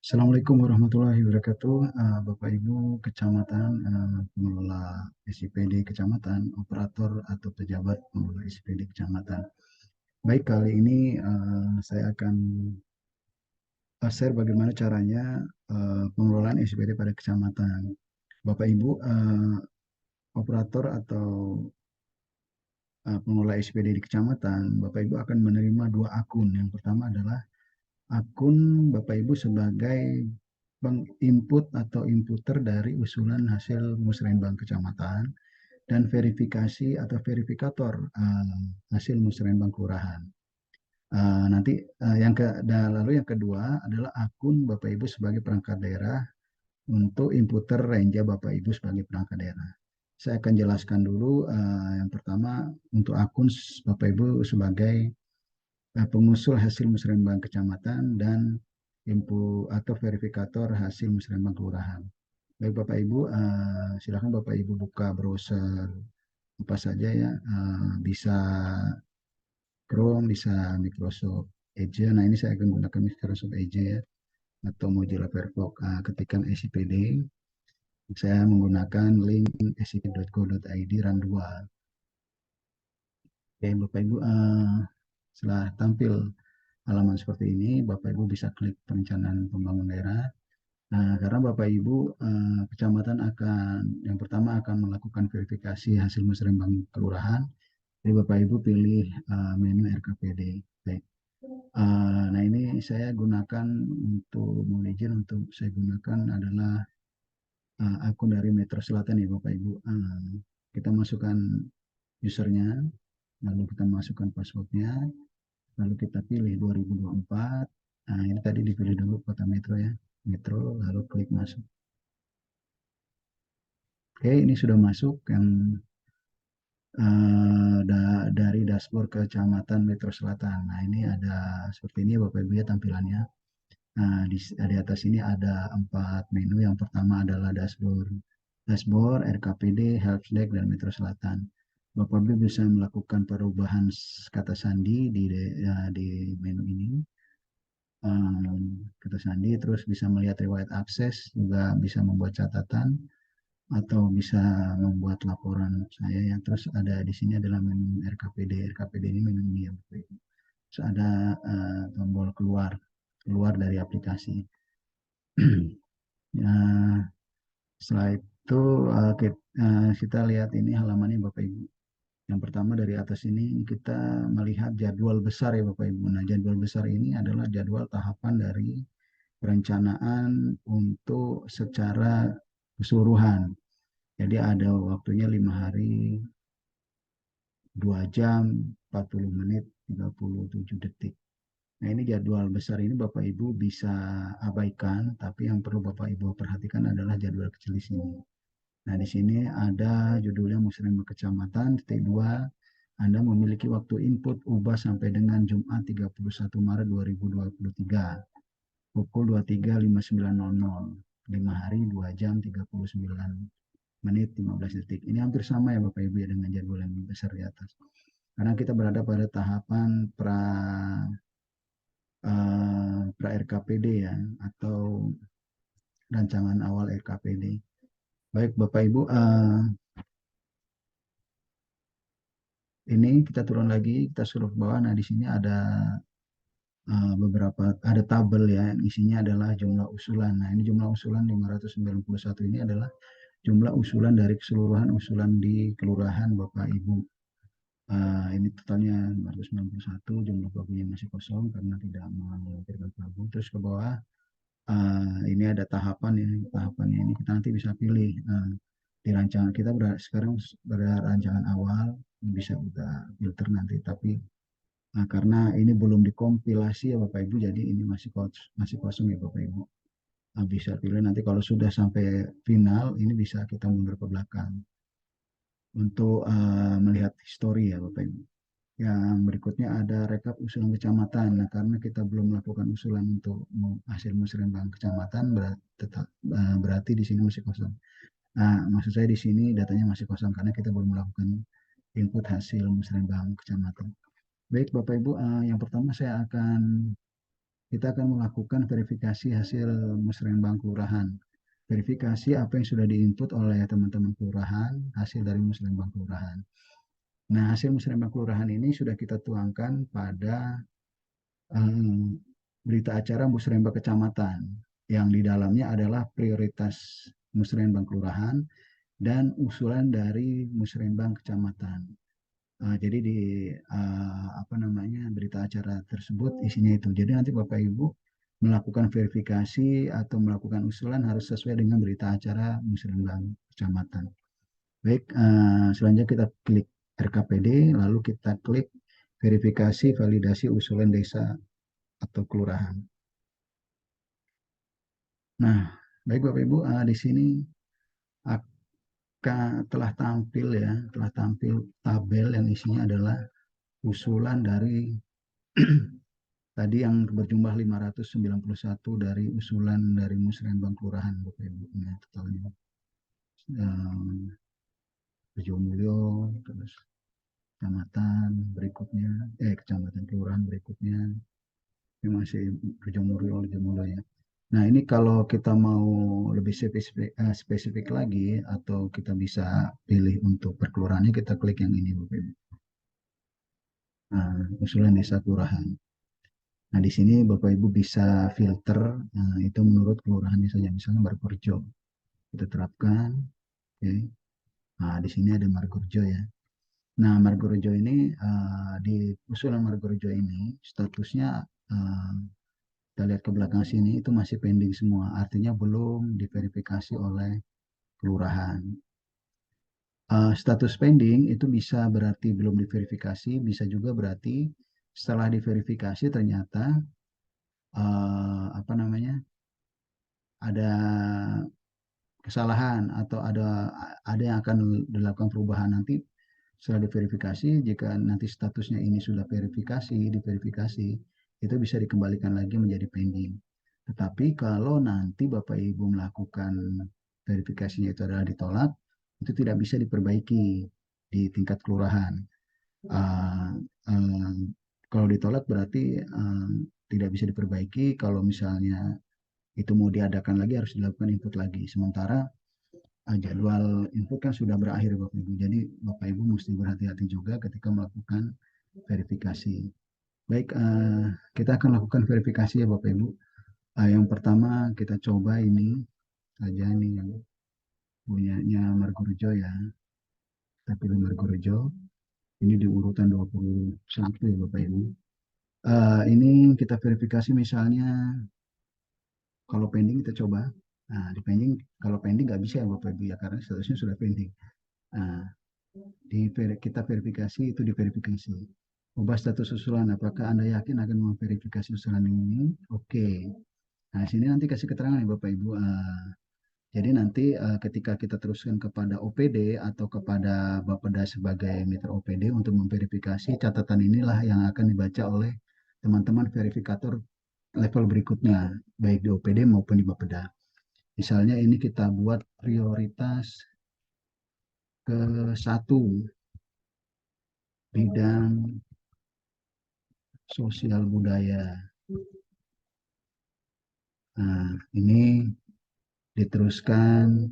Assalamualaikum warahmatullahi wabarakatuh. Bapak Ibu Kecamatan, pengelola SIPD Kecamatan, operator atau pejabat pengelola SIPD Kecamatan. Baik, kali ini saya akan share bagaimana caranya pengelolaan SIPD pada kecamatan. Bapak Ibu operator atau pengelola SIPD di kecamatan, Bapak Ibu akan menerima dua akun. Yang pertama adalah akun Bapak Ibu sebagai penginput atau inputer dari usulan hasil musrenbang kecamatan dan verifikasi atau verifikator hasil musrenbang kelurahan. Nanti lalu yang kedua adalah akun Bapak Ibu sebagai perangkat daerah untuk inputer renja Bapak Ibu sebagai perangkat daerah. Saya akan jelaskan dulu yang pertama untuk akun Bapak Ibu sebagai pengusul hasil musrenbang kecamatan dan info atau verifikator hasil musrenbang kelurahan. Baik Bapak Ibu, silakan Bapak Ibu buka browser apa saja ya, bisa Chrome, bisa Microsoft Edge. Nah ini saya akan gunakan Microsoft Edge ya, atau Mozilla Firefox. Ketikkan SIPD, saya menggunakan link sipd.go.id run 2. Oke Bapak Ibu, setelah tampil halaman seperti ini, Bapak Ibu bisa klik perencanaan pembangunan daerah. Nah, karena Bapak Ibu kecamatan akan yang pertama akan melakukan verifikasi hasil musrenbang kelurahan. Jadi Bapak Ibu pilih menu RKPD. Baik. Nah ini saya gunakan untuk mohon izin untuk saya gunakan adalah akun dari Metro Selatan ya Bapak Ibu. Kita masukkan usernya, lalu kita masukkan passwordnya, lalu kita pilih 2024. Nah ini tadi dipilih dulu kota Metro ya, Metro, lalu klik masuk. Oke, ini sudah masuk yang dari dashboard Kecamatan Metro Selatan. Nah, ini ada seperti ini Bapak Ibu ya tampilannya. Nah, di atas ini ada 4 menu. Yang pertama adalah dashboard, RKPD, Helpdesk, dan Metro Selatan. Bapak Ibu bisa melakukan perubahan kata sandi di menu ini. Kata sandi, terus bisa melihat riwayat akses, juga bisa membuat catatan, atau bisa membuat laporan saya yang terus ada di sini adalah menu RKPD. RKPD ini menu ini ya terus ada tombol keluar keluar dari aplikasi. Ya, setelah itu kita lihat ini halamannya Bapak Ibu. Yang pertama dari atas ini kita melihat jadwal besar ya Bapak Ibu. Nah, jadwal besar ini adalah jadwal tahapan dari perencanaan untuk secara keseluruhan. Jadi ada waktunya 5 hari, 2 jam, 40 menit, 37 detik. Nah ini jadwal besar ini Bapak Ibu bisa abaikan, tapi yang perlu Bapak Ibu perhatikan adalah jadwal kecil di sini. Nah di sini ada judulnya Musrenbang Kecamatan, titik 2. Anda memiliki waktu input ubah sampai dengan Jumat 31 Maret 2023, pukul 23.59.00. 5 hari, 2 jam, 39 menit 15 detik. Ini hampir sama ya Bapak Ibu ya dengan jadwal yang besar di atas. Karena kita berada pada tahapan pra RKPD ya, atau rancangan awal RKPD. Baik Bapak Ibu, ini kita turun lagi, kita scroll ke bawah. Nah di sini ada ada tabel ya, isinya adalah jumlah usulan. Nah ini jumlah usulan 591 ini adalah jumlah usulan dari keseluruhan usulan di kelurahan Bapak Ibu. Ini totalnya 591, jumlah babunya masih kosong karena tidak melampirkan babu. Terus ke bawah, ini ada tahapan ya, tahapannya ini kita nanti bisa pilih. Di rancangan kita sekarang rancangan awal, bisa kita filter nanti. Tapi karena ini belum dikompilasi ya Bapak Ibu, jadi ini masih kosong ya Bapak Ibu. Bisa pilih nanti kalau sudah sampai final, ini bisa kita mundur ke belakang untuk melihat histori ya Bapak Ibu. Yang berikutnya ada rekap usulan kecamatan. Nah, karena kita belum melakukan usulan untuk hasil musrenbang kecamatan, berarti di sini masih kosong. Nah, maksud saya di sini datanya masih kosong karena kita belum melakukan input hasil musrenbang kecamatan. Baik, Bapak Ibu, yang pertama saya akan kita akan melakukan verifikasi hasil musrenbang kelurahan. Verifikasi apa yang sudah diinput oleh teman-teman kelurahan, hasil dari musrenbang kelurahan. Nah, hasil musrenbang kelurahan ini sudah kita tuangkan pada berita acara musrenbang kecamatan, yang di dalamnya adalah prioritas musrenbang kelurahan dan usulan dari musrenbang kecamatan. Jadi di apa namanya, berita acara tersebut isinya itu. Jadi nanti Bapak Ibu melakukan verifikasi atau melakukan usulan harus sesuai dengan berita acara musrenbang kecamatan. Baik, selanjutnya kita klik RKPD, lalu kita klik verifikasi validasi usulan desa atau kelurahan. Nah, baik Bapak Ibu, di sini telah tampil ya, telah tampil tabel yang isinya adalah usulan dari tadi yang berjumlah 591 dari usulan dari musrenbang kelurahan Bapak Ibu. Nah, totalnya Rejo Mulyo, terus kecamatan berikutnya, kecamatan kelurahan berikutnya, ini masih Rejo Mulyo, ya. Nah, ini kalau kita mau lebih spesifik lagi, atau kita bisa pilih untuk perkelurahannya, kita klik yang ini, Bapak Ibu. Nah, usulan desa kelurahan. Nah, di sini Bapak Ibu bisa filter, nah, itu menurut kelurahannya saja. Misalnya Margorejo, kita terapkan. Oke. Nah, di sini ada Margorejo ya. Nah, Margorejo ini, di usulan Margorejo ini, statusnya kita lihat ke belakang sini, itu masih pending semua. Artinya belum diverifikasi oleh kelurahan. Status pending itu bisa berarti belum diverifikasi, bisa juga berarti setelah diverifikasi ternyata apa namanya, ada kesalahan atau ada yang akan dilakukan perubahan nanti setelah diverifikasi. Jika nanti statusnya ini sudah diverifikasi, itu bisa dikembalikan lagi menjadi pending. Tetapi kalau nanti Bapak Ibu melakukan verifikasinya itu adalah ditolak, itu tidak bisa diperbaiki di tingkat kelurahan. Uh, uh, Kalau ditolak berarti tidak bisa diperbaiki. Kalau misalnya itu mau diadakan lagi, harus dilakukan input lagi. Sementara jadwal input kan sudah berakhir Bapak Ibu. Jadi Bapak Ibu mesti berhati-hati juga ketika melakukan verifikasi. Baik, kita akan lakukan verifikasi ya Bapak Ibu. Yang pertama kita coba ini saja nih yang punyanya Margorejo ya. Kita pilih Margorejo. Ini di urutan 21 ya Bapak Ibu. Ini kita verifikasi misalnya kalau pending kita coba. Nah, di pending, kalau pending nggak bisa ya Bapak Ibu ya, karena statusnya sudah pending. Nah, kita verifikasi, itu diverifikasi. Ubah status usulan, apakah Anda yakin akan memverifikasi usulan ini? Oke. Nah, sini nanti kasih keterangan ya Bapak Ibu. Jadi nanti ketika kita teruskan kepada OPD atau kepada Bapeda sebagai mitra OPD untuk memverifikasi, catatan inilah yang akan dibaca oleh teman-teman verifikator level berikutnya, baik di OPD maupun di Bapeda. Misalnya ini kita buat prioritas ke satu, bidang sosial budaya. Nah, ini diteruskan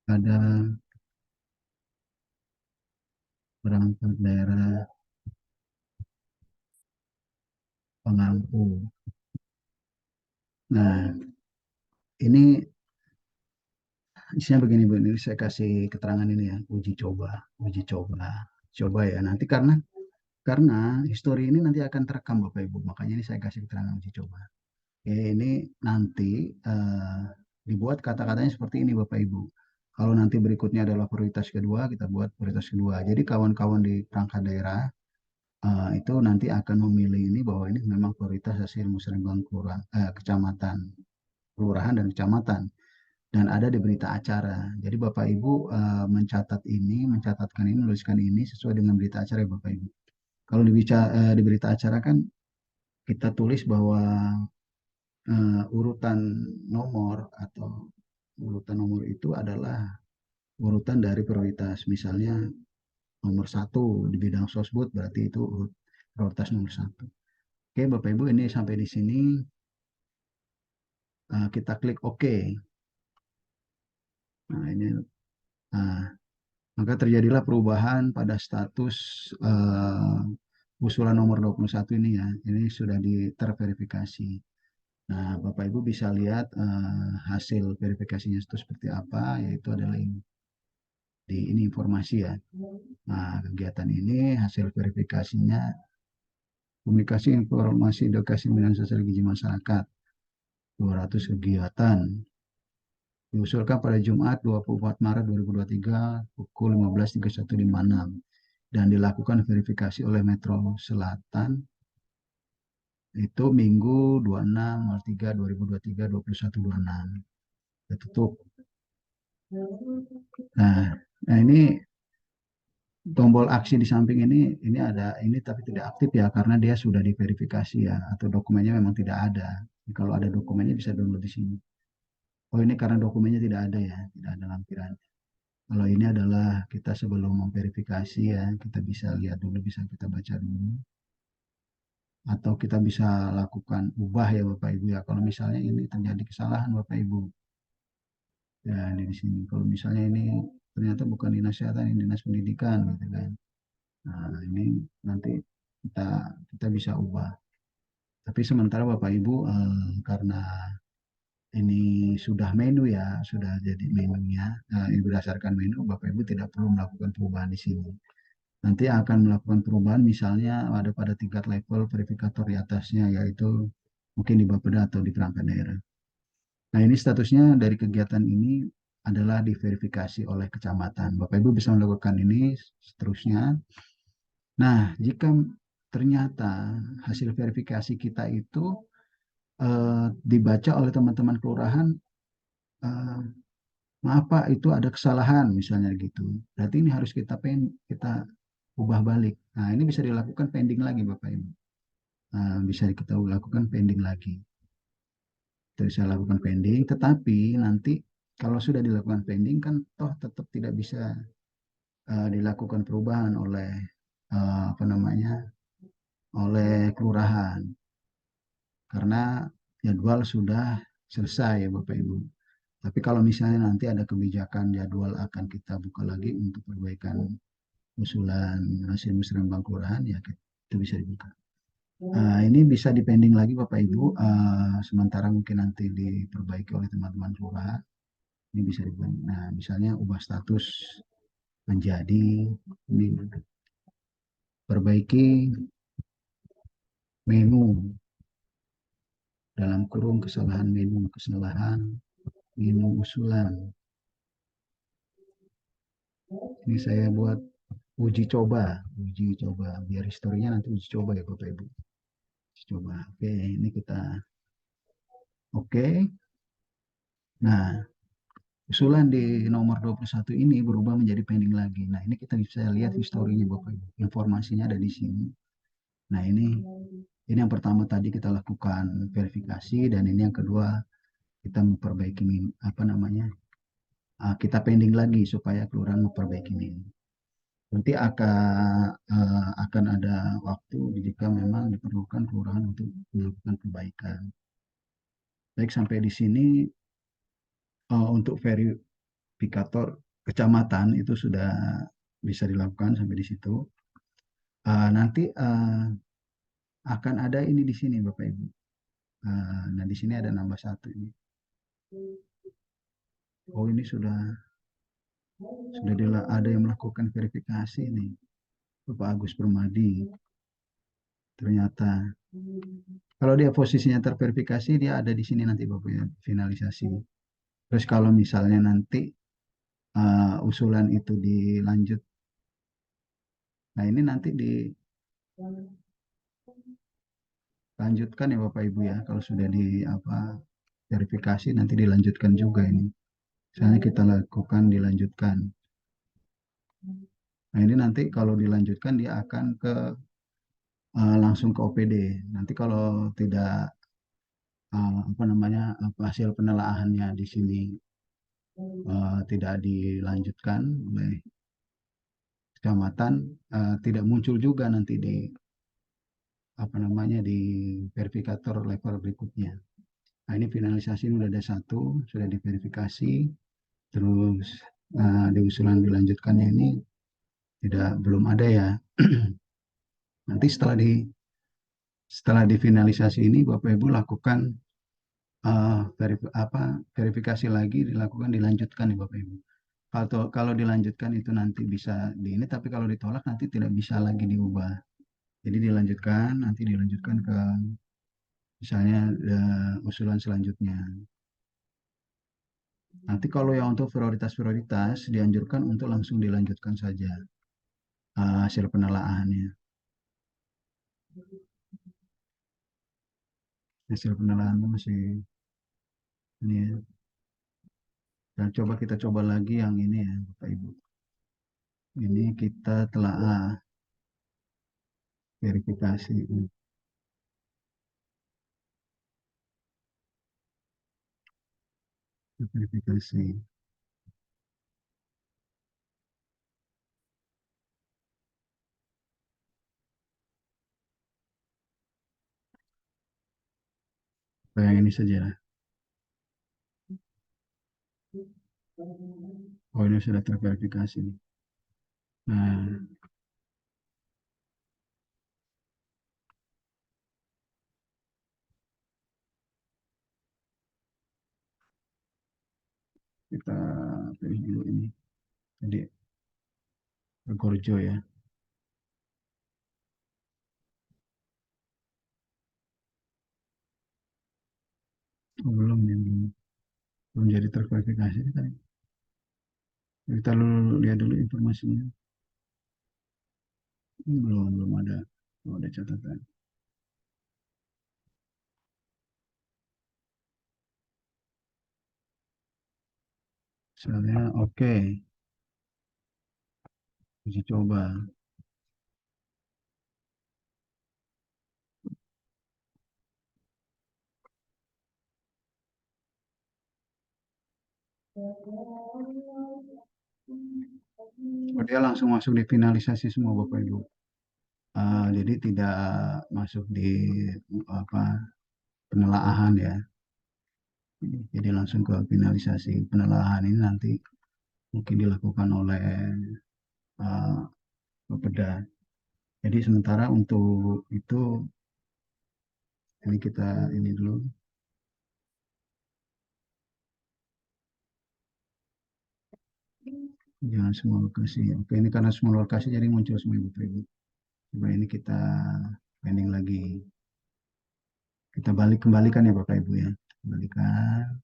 pada perangkat daerah pengampu. Nah, ini isinya begini Bu, ini saya kasih keterangan ini ya, uji coba, coba ya. Nanti karena histori ini nanti akan terekam Bapak Ibu, makanya ini saya kasih keterangan uji coba. Ini nanti dibuat kata-katanya seperti ini Bapak Ibu. Kalau nanti berikutnya adalah prioritas kedua, kita buat prioritas kedua. Jadi kawan-kawan di perangkat daerah itu nanti akan memilih ini bahwa ini memang prioritas hasil musrenbang kecamatan, kelurahan dan kecamatan, dan ada di berita acara. Jadi Bapak Ibu mencatatkan ini, menuliskan ini sesuai dengan berita acara ya Bapak Ibu. Kalau di berita acara kan kita tulis bahwa urutan nomor atau urutan nomor itu adalah urutan dari prioritas. Misalnya nomor satu di bidang sosbud, berarti itu prioritas nomor satu. Oke, Bapak Ibu, ini sampai di sini kita klik OK. Nah, ini nah, maka terjadilah perubahan pada status usulan nomor 21 ini ya. Ini sudah terverifikasi. Nah, Bapak Ibu bisa lihat hasil verifikasinya itu seperti apa, yaitu adalah ini informasi ya. Nah, kegiatan ini hasil verifikasinya komunikasi informasi edukasi minat sosial gizi masyarakat 200 kegiatan diusulkan pada Jumat 24 Maret 2023 pukul 15.3156 dan dilakukan verifikasi oleh Metro Selatan itu Minggu 26.03.2023 21.26. Kita tutup. Nah, ini tombol aksi di samping ini ada ini tapi tidak aktif ya karena dia sudah diverifikasi ya atau dokumennya memang tidak ada. Kalau ada dokumennya bisa download di sini. Oh, ini karena dokumennya tidak ada ya, tidak ada lampiran. Kalau ini adalah kita sebelum memverifikasi ya, kita bisa lihat dulu, bisa kita baca dulu. Atau kita bisa lakukan ubah ya Bapak Ibu ya. Kalau misalnya ini terjadi kesalahan Bapak Ibu. Ya, ini di sini. Kalau misalnya ini ternyata bukan dinas kesehatan, ini dinas pendidikan gitu kan. Nah, ini nanti kita kita bisa ubah. Tapi sementara Bapak Ibu karena ini sudah menu ya, sudah jadi menunya, ini berdasarkan menu, Bapak Ibu tidak perlu melakukan perubahan di sini. Nanti akan melakukan perubahan misalnya ada pada tingkat level verifikator di atasnya, yaitu mungkin di Bapeda atau di perangkat daerah. Nah, ini statusnya dari kegiatan ini adalah diverifikasi oleh kecamatan. Bapak Ibu bisa melakukan ini seterusnya. Nah, jika ternyata hasil verifikasi kita itu dibaca oleh teman-teman kelurahan, eh, maaf Pak, itu ada kesalahan misalnya gitu. Berarti ini harus kita ubah balik. Nah, ini bisa dilakukan pending lagi Bapak Ibu. Nah, bisa kita lakukan pending lagi. Kita bisa lakukan pending, tetapi nanti kalau sudah dilakukan pending kan toh tetap tidak bisa dilakukan perubahan oleh apa namanya oleh kelurahan karena jadwal sudah selesai ya Bapak Ibu. Tapi kalau misalnya nanti ada kebijakan jadwal akan kita buka lagi untuk perbaikan usulan hasil musrenbang kelurahan ya itu bisa dibuka. Ini bisa dipending lagi Bapak Ibu, sementara mungkin nanti diperbaiki oleh teman-teman kelurahan. Ini bisa dipending. Nah, misalnya ubah status menjadi ini perbaiki menu dalam kurung kesalahan menu usulan. Ini saya buat uji coba biar historinya nanti uji coba ya Bapak Ibu. Uji coba. Oke, ini kita oke. Nah, usulan di nomor 21 ini berubah menjadi pending lagi. Nah, ini kita bisa lihat historinya Bapak Ibu. Informasinya ada di sini. Nah, ini yang pertama tadi kita lakukan verifikasi dan ini yang kedua kita memperbaiki apa namanya? Kita pending lagi supaya kelurahan memperbaiki ini. Nanti akan ada waktu jika memang diperlukan kelurahan untuk melakukan perbaikan. Baik, sampai di sini untuk verifikator kecamatan itu sudah bisa dilakukan sampai di situ. Nanti akan ada ini di sini Bapak Ibu. Nah, di sini ada nambah satu ini. Oh, ini sudah ada yang melakukan verifikasi nih. Bapak Agus Permadi. Ternyata kalau dia posisinya terverifikasi dia ada di sini nanti Bapak ya, finalisasi. Terus kalau misalnya nanti usulan itu dilanjut, nah ini nanti dilanjutkan ya Bapak Ibu ya. Kalau sudah di apa verifikasi nanti dilanjutkan juga ini. Misalnya kita lakukan dilanjutkan. Nah ini nanti kalau dilanjutkan dia akan langsung ke OPD. Nanti kalau tidak apa namanya hasil penelaahannya di sini tidak dilanjutkan oleh kecamatan tidak muncul juga nanti di apa namanya di verifikator level berikutnya. Nah, ini finalisasi ini sudah ada satu, sudah diverifikasi, terus di usulan dilanjutkannya ini tidak belum ada ya. Nanti setelah difinalisasi ini Bapak Ibu lakukan verifikasi lagi, dilanjutkan nih Bapak Ibu. Kalau dilanjutkan itu nanti bisa di ini, tapi kalau ditolak nanti tidak bisa lagi diubah. Jadi nanti dilanjutkan ke misalnya usulan selanjutnya. Nanti kalau yang untuk prioritas-prioritas dianjurkan untuk langsung dilanjutkan saja hasil penelaannya. Hasil penelaannya masih ini ya. Dan kita coba lagi yang ini ya Bapak Ibu. Ini kita telah verifikasi. Verifikasi. Yang ini saja. Oh ini sudah terverifikasi. Nah, kita pilih dulu ini. Jadi Gorjo ya. Oh, belum ya, belum jadi terverifikasi tadi. Kita lihat dulu informasinya. Belum ada, belum ada catatan. Misalnya oke, uji coba. Oh, dia langsung masuk di finalisasi semua Bapak Ibu. Jadi tidak masuk di apa penelaahan ya. Jadi langsung ke finalisasi. Penelaahan ini nanti mungkin dilakukan oleh uh, Bapeda. Jadi sementara untuk itu ini kita ini dulu. Jangan semua lokasi. Oke, ini karena semua lokasi jadi muncul semua Bapak Ibu. Coba ini kita pending lagi. Kita kembalikan ya Bapak Ibu ya. Kembalikan.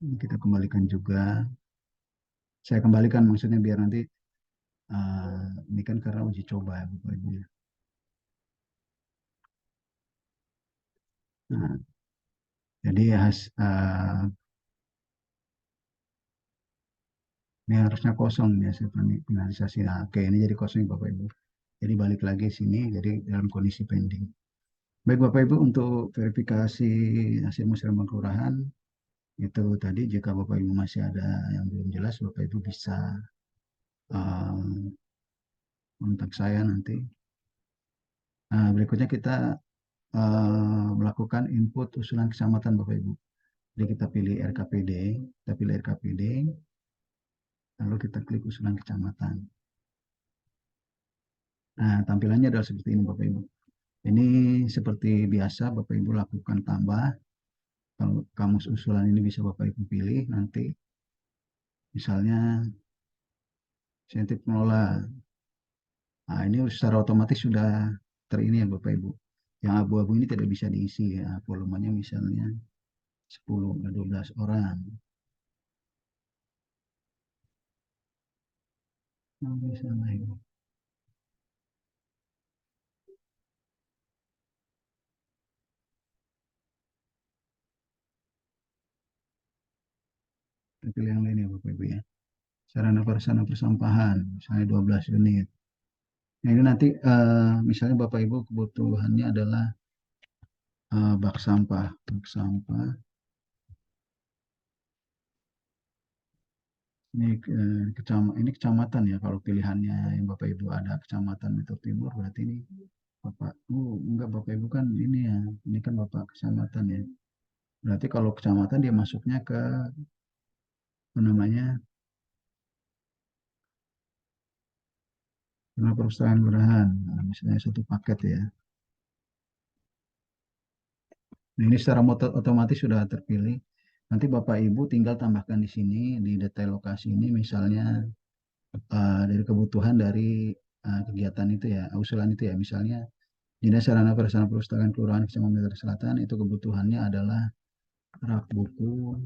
Ini kita kembalikan juga. Saya kembalikan maksudnya biar nanti ini kan karena uji coba ya Bapak Ibu ya. Nah, jadi ini harusnya kosong ya finalisasi. Nah, oke ini jadi kosong ya, Bapak Ibu. Jadi balik lagi sini jadi dalam kondisi pending. Baik Bapak Ibu untuk verifikasi hasil musyawarah kelurahan itu tadi jika Bapak Ibu masih ada yang belum jelas Bapak Ibu bisa kontak saya nanti. Nah, berikutnya kita melakukan input usulan kecamatan Bapak Ibu. Jadi kita pilih RKPD, kita pilih RKPD, lalu kita klik usulan kecamatan. Nah, tampilannya adalah seperti ini Bapak Ibu. Ini seperti biasa Bapak Ibu lakukan tambah. Kalau kamus usulan ini bisa Bapak Ibu pilih nanti. Misalnya insentif pengelola. Nah, ini secara otomatis sudah terini ya Bapak Ibu. Yang abu-abu ini tidak bisa diisi ya. Volumenya misalnya 10 atau 12 orang. Nah, misalnya ini. Kita pilih yang lain ya Bapak Ibu ya. Sarana prasarana persampahan, misalnya 12 unit. Nah, ini nanti misalnya Bapak Ibu kebutuhannya adalah bak sampah, Ini kecamatan ya. Kalau pilihannya yang Bapak Ibu ada kecamatan Metro Timur, berarti ini Bapak. Enggak, Bapak Ibu kan ini ya. Ini kan Bapak kecamatan ya. Berarti kalau kecamatan dia masuknya ke apa namanya? Dengan perusahaan kelurahan. Nah, misalnya satu paket ya. Nah, ini secara otomatis sudah terpilih. Nanti Bapak Ibu tinggal tambahkan di sini di detail lokasi ini misalnya dari kebutuhan dari kegiatan itu ya, usulan itu ya. Misalnya Dinas Sarana Prasarana Perpustakaan Kelurahan Kecamatan Medan Selatan itu kebutuhannya adalah rak buku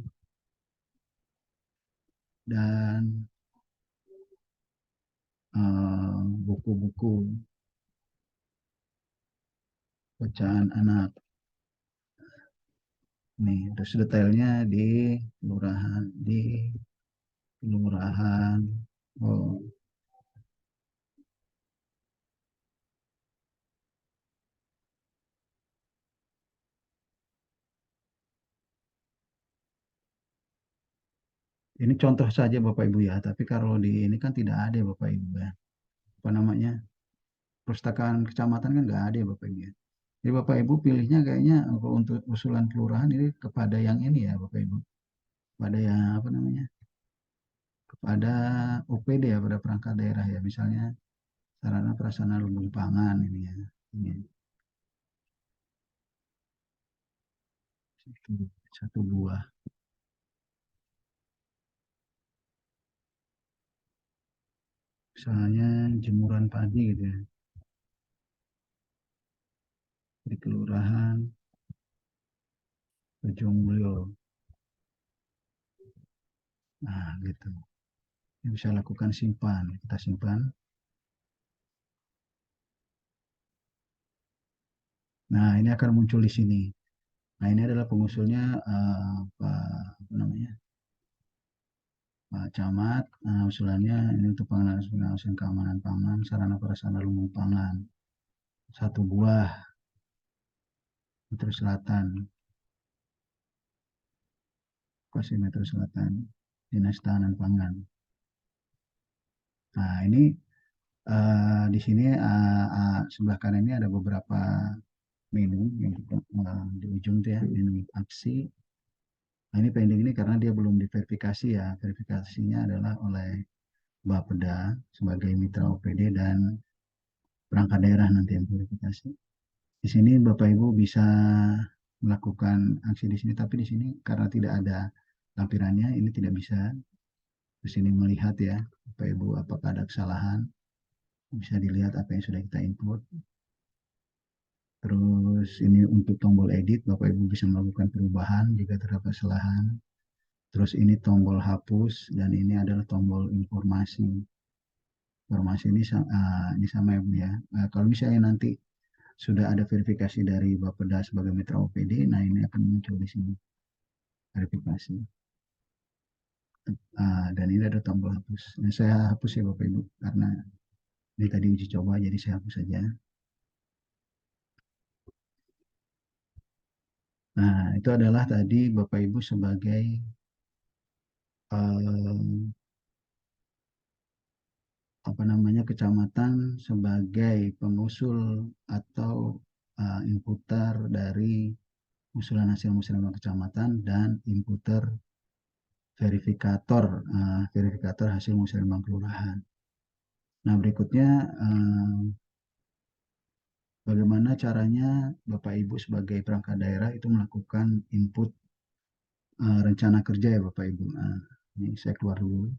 dan buku-buku bacaan anak. Nih, terus detailnya di kelurahan. Oh, ini contoh saja Bapak Ibu ya, tapi kalau di ini kan tidak ada ya Bapak Ibu ya. Apa namanya? Perpustakaan kecamatan kan nggak ada ya Bapak Ibu ya. Jadi Bapak Ibu pilihnya kayaknya kalau untuk usulan kelurahan ini kepada yang ini ya Bapak Ibu. Pada yang apa namanya? Kepada OPD ya, pada perangkat daerah ya. Misalnya sarana prasarana lumbung pangan ini ya. Ini satu buah. Misalnya jemuran padi gitu ya. Di kelurahan Ujung Mulyo. Nah gitu. Bisa lakukan simpan. Kita simpan. Nah ini akan muncul di sini. Nah ini adalah pengusulnya apa namanya? Pak Camat. Nah, usulannya ini untuk pengawasan keamanan pangan, sarana prasarana lumbung pangan. Satu buah Metro Selatan, Bekasi Metro Selatan, Dinas Tahanan Pangan. Nah, ini di sini sebelah kanan ini ada beberapa menu yang di ujung tuh ya, menu aksi. Nah, ini pending ini karena dia belum diverifikasi ya. Verifikasinya adalah oleh Bapeda sebagai mitra OPD dan perangkat daerah nanti yang verifikasi. Di sini Bapak Ibu bisa melakukan aksi di sini, tapi di sini karena tidak ada lampirannya, ini tidak bisa. Di sini melihat ya, Bapak Ibu apakah ada kesalahan, bisa dilihat apa yang sudah kita input. Terus ini untuk tombol edit, Bapak Ibu bisa melakukan perubahan jika terdapat kesalahan. Terus ini tombol hapus dan ini adalah tombol informasi. Informasi ini sama ya Bu ya. Kalau misalnya nanti sudah ada verifikasi dari Bapeda sebagai mitra OPD, nah ini akan muncul di sini verifikasi. Dan ini ada tombol hapus. Nah, saya hapus ya Bapak Ibu karena ini tadi uji coba jadi saya hapus saja. Nah, itu adalah tadi Bapak Ibu sebagai eh, apa namanya kecamatan sebagai pengusul atau inputer dari usulan hasil musyawarah kecamatan dan inputer verifikator hasil musyawarah kelurahan. Nah, berikutnya bagaimana caranya Bapak Ibu sebagai perangkat daerah itu melakukan input rencana kerja ya Bapak Ibu. Ini saya keluar dulu.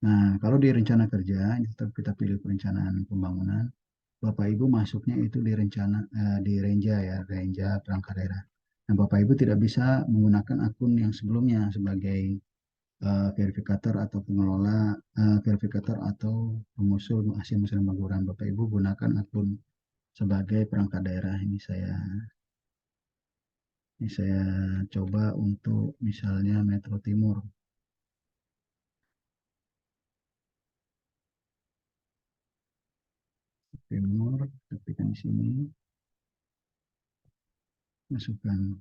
Nah, kalau di rencana kerja, ini tetap kita pilih perencanaan pembangunan. Bapak Ibu masuknya itu di di Renja ya, Renja perangkat daerah. Nah, Bapak Ibu tidak bisa menggunakan akun yang sebelumnya sebagai verifikator atau pengelola, verifikator atau pengusul hasil musyawarah penggusuran. Bapak Ibu gunakan akun sebagai perangkat daerah. Ini saya coba untuk misalnya Metro Timur. Timur, ketikkan di sini, masukkan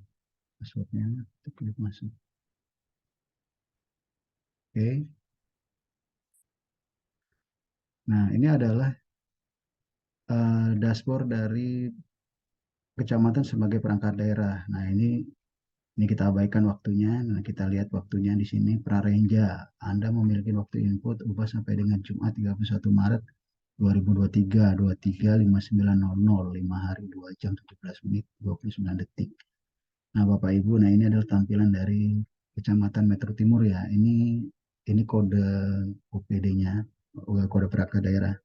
passwordnya, klik masuk. Oke. Nah, ini adalah dashboard dari kecamatan sebagai perangkat daerah. Nah, ini kita abaikan waktunya. Nah, kita lihat waktunya di sini prarenja. Anda memiliki waktu input ubah sampai dengan Jumat 31 Maret 2023, 23.59.00, 5 hari 2 jam 17 menit 29 detik. Nah, Bapak Ibu, nah ini adalah tampilan dari Kecamatan Metro Timur ya. Ini kode OPD-nya, kode perangkat daerah.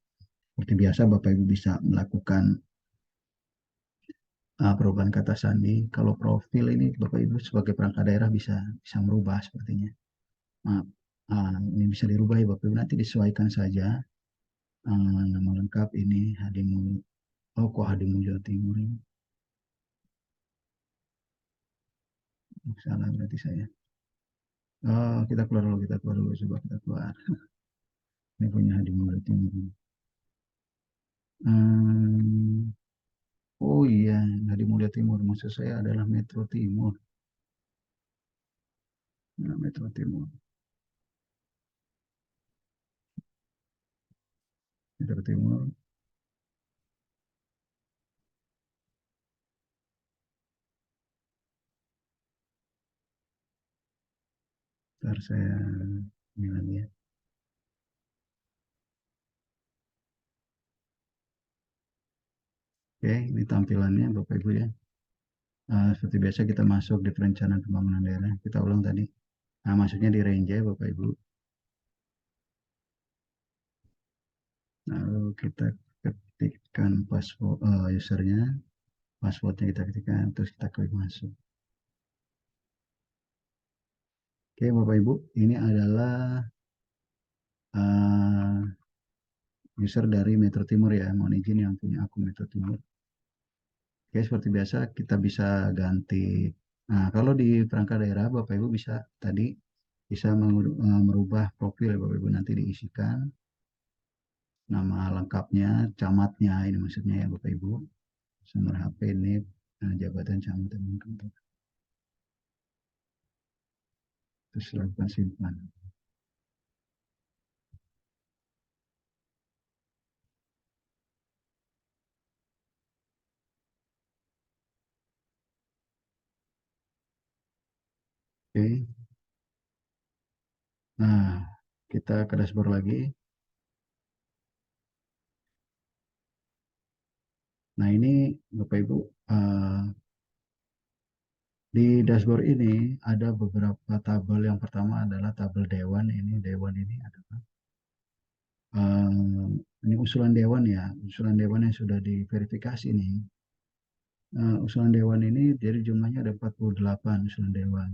Seperti biasa Bapak Ibu bisa melakukan perubahan kata sandi. Kalau profil ini Bapak Ibu sebagai perangkat daerah bisa bisa merubah sepertinya. Maaf, ini bisa dirubah ya Bapak Ibu. Nanti disesuaikan saja. Nama lengkap ini Hadimu. Oh, kok Hadimu Jawa Timur ini? Salah berarti saya. Oh, kita keluar dulu, kita keluar dulu. Coba kita keluar. Ini punya Hadimu Jawa Timur. Hmm, oh iya, Nadi Mulia Timur. Maksud saya adalah Metro Timur. Nah, Metro Timur. Metro Timur. Ntar saya bilang ya. Oke, ini tampilannya Bapak Ibu ya. Seperti biasa kita masuk di perencanaan pembangunan daerah. Kita ulang tadi. Nah, masuknya di range ya Bapak Ibu. Lalu kita ketikkan password usernya, passwordnya kita ketikkan, terus kita klik masuk. Oke Bapak Ibu, ini adalah uh, user dari Metro Timur ya. Mohon izin yang punya akun Metro Timur. Oke, seperti biasa kita bisa ganti. Nah, kalau di perangkat daerah, Bapak Ibu bisa tadi bisa merubah profil Bapak Ibu nanti diisikan nama lengkapnya, camatnya ini maksudnya ya Bapak Ibu, nomor HP ini jabatan camat dan terus lakukan simpan. Oke. Nah, kita ke dashboard lagi. Nah, ini Bapak Ibu di dashboard ini ada beberapa tabel. Yang pertama adalah tabel dewan. Dewan ini adalah ini usulan dewan ya, usulan dewan yang sudah diverifikasi nih. Usulan dewan ini jadi jumlahnya ada 48 usulan dewan.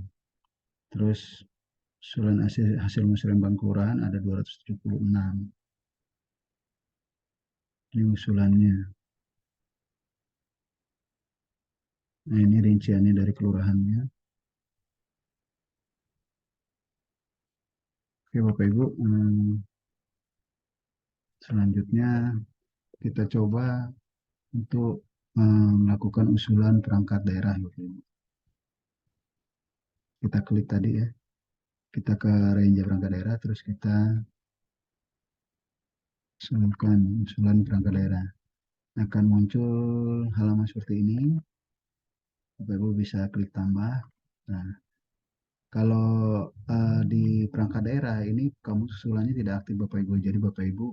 Terus usulan hasil musyawarah kelurahan ada 276. Ini usulannya. Nah, ini rinciannya dari kelurahannya. Oke, Bapak Ibu, selanjutnya kita coba untuk melakukan usulan perangkat daerah, Bapak Ibu. Kita klik tadi ya, kita ke range perangkat daerah, terus kita usulkan usulan perangkat daerah. Akan muncul halaman seperti ini. Bapak Ibu bisa klik tambah. Nah, kalau di perangkat daerah ini kamu usulannya tidak aktif Bapak Ibu. Jadi Bapak Ibu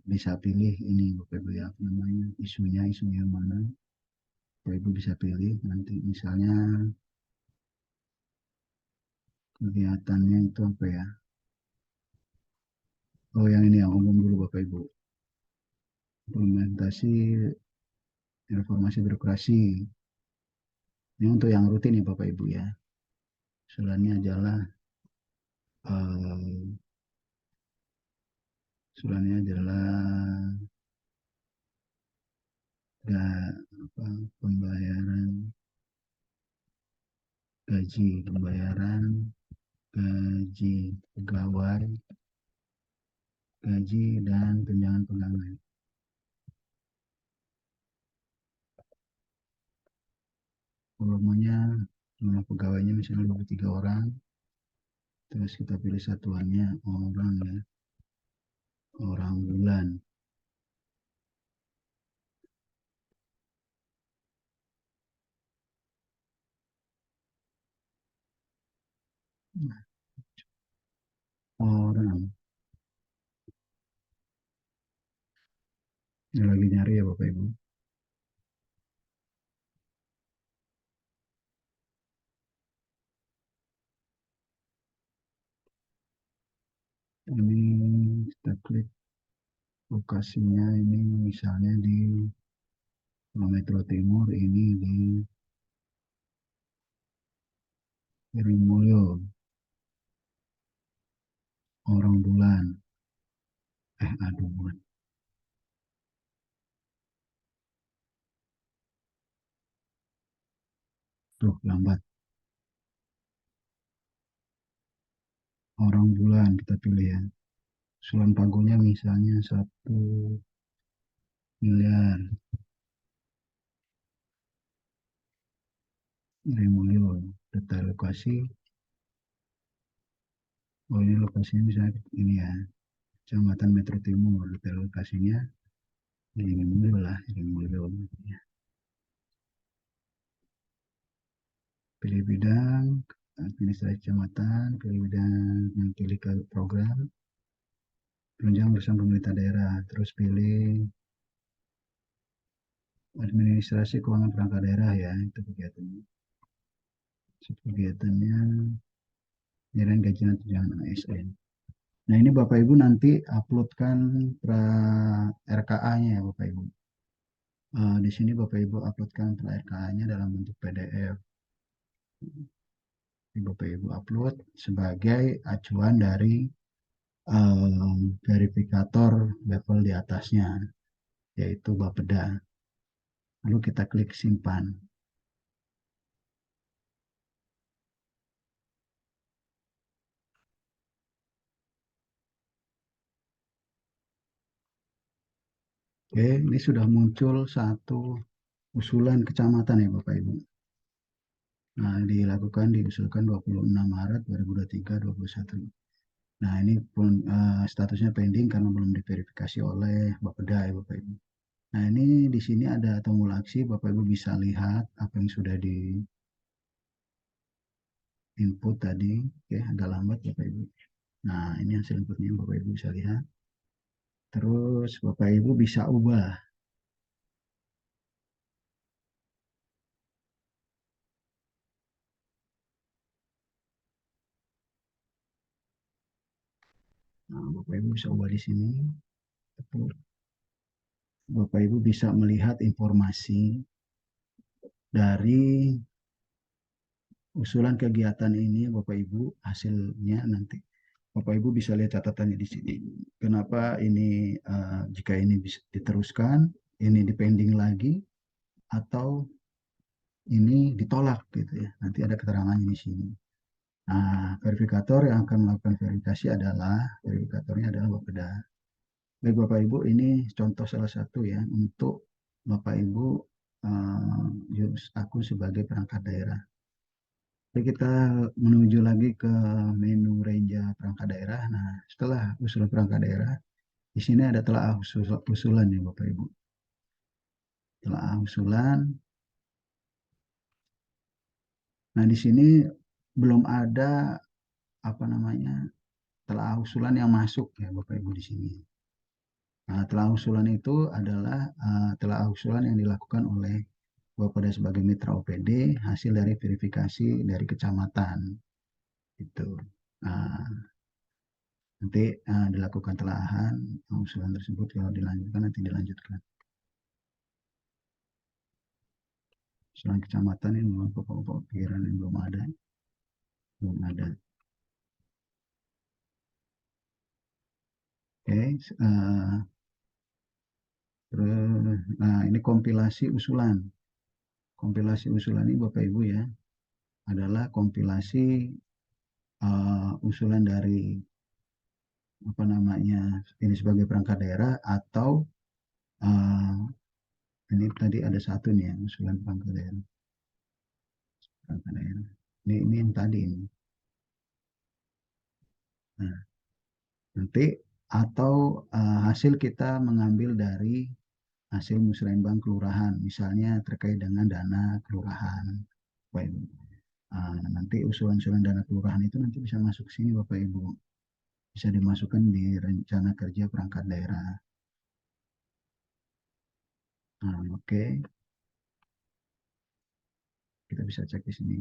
bisa pilih ini Bapak Ibu ya, apa namanya isunya yang mana. Bapak Ibu bisa pilih nanti misalnya kegiatannya itu apa ya. Oh yang ini yang umum dulu Bapak Ibu. Implementasi reformasi birokrasi. Ini untuk yang rutin ya Bapak Ibu ya. Usulannya adalah eh, usulannya adalah apa, pembayaran pembayaran gaji pegawai, gaji dan tunjangan pegawai. Volumenya jumlah pegawainya misalnya 23 orang, Terus kita pilih satuannya orang ya, orang bulan. Orang. Ini lagi nyari ya Bapak Ibu. Ini kita klik lokasinya ini misalnya di Metro Timur ini di Rimulyo, orang bulan. Aduh, bulan. Tuh, lambat. Orang bulan kita pilih ya. Usulan pagunya misalnya 1 miliar. Rimulyo, detail lokasi. Oh ini lokasinya misalnya ini ya. Kecamatan Metro Timur, detail lokasinya. Ini Rimulyo lah, Rimulyo. Ya. Pilih bidang, administrasi kecamatan, pilih bidang yang pilih ke program, penunjang bersama pemerintah daerah, terus pilih administrasi keuangan perangkat daerah ya, itu kegiatannya. Kegiatannya penyerahan gaji dan tunjangan ASN. Nah ini Bapak Ibu nanti uploadkan pra RKA-nya ya Bapak Ibu. Di sini Bapak Ibu uploadkan pra RKA-nya dalam bentuk PDF. Bapak Ibu upload sebagai acuan dari verifikator level di atasnya, yaitu Bapeda. Lalu kita klik simpan. Oke, ini sudah muncul satu usulan kecamatan ya Bapak Ibu. Nah, diusulkan 26 Maret 2023 21. Nah, ini pun statusnya pending karena belum diverifikasi oleh Bapeda ya Bapak Ibu. Nah, ini di sini ada tombol aksi, Bapak Ibu bisa lihat apa yang sudah di input tadi. Oke, agak lambat Bapak Ibu. Nah, ini hasil inputnya Bapak Ibu bisa lihat. Terus Bapak Ibu bisa ubah. Nah, Bapak Ibu bisa ubah di sini. Bapak Ibu bisa melihat informasi dari usulan kegiatan ini, Bapak Ibu, hasilnya nanti. Bapak Ibu bisa lihat catatannya di sini. Kenapa ini jika ini bisa diteruskan, ini dipending lagi, atau ini ditolak gitu ya. Nanti ada keterangannya di sini. Nah, verifikator yang akan melakukan verifikasi adalah verifikatornya adalah Bapeda. Baik Bapak Ibu, ini contoh salah satu ya untuk Bapak Ibu aku sebagai perangkat daerah. Jadi kita menuju lagi ke menu Renja perangkat daerah. Nah, setelah usulan perangkat daerah, di sini ada telah usulan ya Bapak Ibu. Telah usulan. Nah, di sini belum ada apa namanya telah usulan yang masuk ya Bapak Ibu di sini. Nah, telah usulan itu adalah telah usulan yang dilakukan oleh Bapeda sebagai mitra OPD hasil dari verifikasi dari kecamatan itu. Nah, nanti dilakukan telahan usulan tersebut kalau dilanjutkan nanti dilanjutkan. Usulan kecamatan ini memang pokok-pokok pikiran yang belum ada. Oke, terus nah ini kompilasi usulan. Kompilasi usulan ini Bapak Ibu ya adalah kompilasi usulan dari apa namanya ini sebagai perangkat daerah atau uh, ini tadi ada satu nih ya usulan perangkat daerah. Perangkat daerah. Ini yang tadi ini. Nah, nanti atau hasil kita mengambil dari hasil musrenbang kelurahan, misalnya terkait dengan dana kelurahan. Bapak Ibu. Nanti usulan-usulan dana kelurahan itu nanti bisa masuk sini Bapak Ibu. Bisa dimasukkan di rencana kerja perangkat daerah. Oke, kita bisa cek di sini.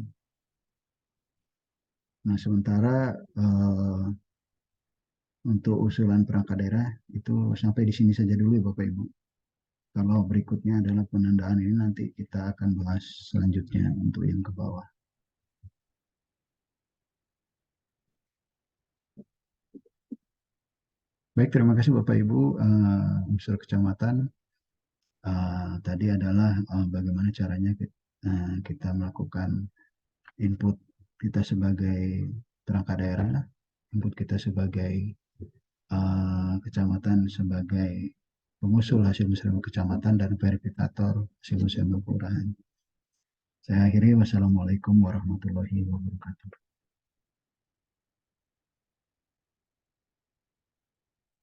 Nah, sementara untuk usulan perangkat daerah itu sampai di sini saja dulu ya Bapak Ibu. Kalau berikutnya adalah penandaan ini nanti kita akan bahas selanjutnya untuk yang ke bawah. Baik, terima kasih Bapak Ibu. Unsur kecamatan tadi adalah bagaimana caranya kita melakukan input kita sebagai perangkat daerah, input kita sebagai kecamatan sebagai pengusul hasil musyawarah kecamatan dan verifikator hasil musyawarah kelurahan. Saya akhiri, wassalamualaikum warahmatullahi wabarakatuh.